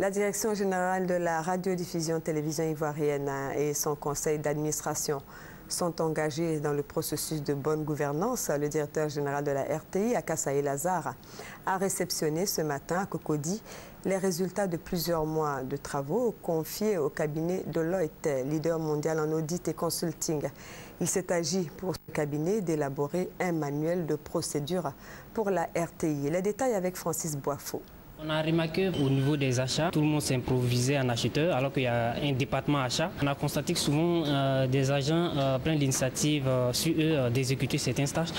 La direction générale de la radiodiffusion-télévision ivoirienne et son conseil d'administration sont engagés dans le processus de bonne gouvernance. Le directeur général de la RTI, Akasaye Lazare, a réceptionné ce matin à Cocody les résultats de plusieurs mois de travaux confiés au cabinet Deloitte, leader mondial en audit et consulting. Il s'est agi pour ce cabinet d'élaborer un manuel de procédure pour la RTI. Les détails avec Francis Boifo. On a remarqué qu'au niveau des achats, tout le monde s'improvisait en acheteur alors qu'il y a un département achat. On a constaté que souvent des agents prennent l'initiative sur eux d'exécuter certaines tâches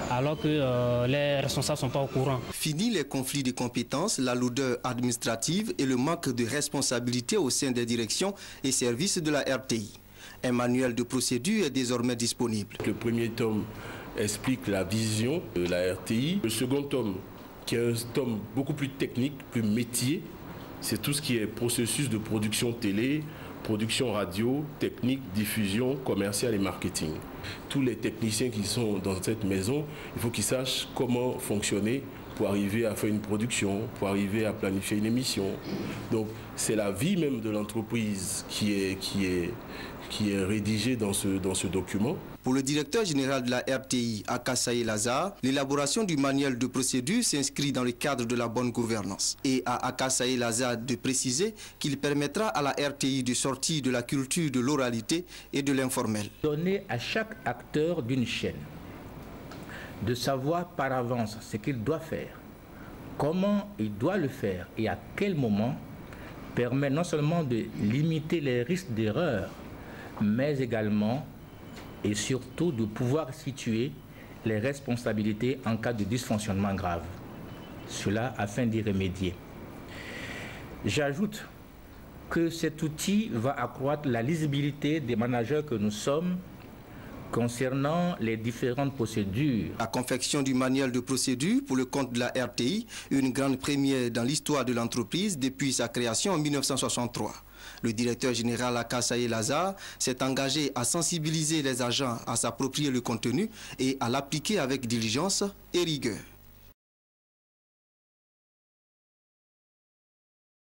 alors que les responsables ne sont pas au courant. Fini les conflits de compétences, la lourdeur administrative et le manque de responsabilité au sein des directions et services de la RTI. Un manuel de procédure est désormais disponible. Le premier tome explique la vision de la RTI. Le second tome, qui est un tome beaucoup plus technique, plus métier, c'est tout ce qui est processus de production télé, production radio, technique, diffusion, commerciale et marketing. Tous les techniciens qui sont dans cette maison, il faut qu'ils sachent comment fonctionner pour arriver à faire une production, pour arriver à planifier une émission. Donc c'est la vie même de l'entreprise qui est rédigée dans ce document. Pour le directeur général de la RTI, Akasaye Lazare, l'élaboration du manuel de procédure s'inscrit dans le cadre de la bonne gouvernance. Et à Akasaye Lazare de préciser qu'il permettra à la RTI de sortir de la culture de l'oralité et de l'informel. Donner à chaque acteur d'une chaîne de savoir par avance ce qu'il doit faire, comment il doit le faire et à quel moment permet non seulement de limiter les risques d'erreur, mais également et surtout de pouvoir situer les responsabilités en cas de dysfonctionnement grave. Cela afin d'y remédier. J'ajoute que cet outil va accroître la lisibilité des managers que nous sommes concernant les différentes procédures. La confection du manuel de procédure pour le compte de la RTI, une grande première dans l'histoire de l'entreprise depuis sa création en 1963. Le directeur général Akasaye Lazare s'est engagé à sensibiliser les agents à s'approprier le contenu et à l'appliquer avec diligence et rigueur.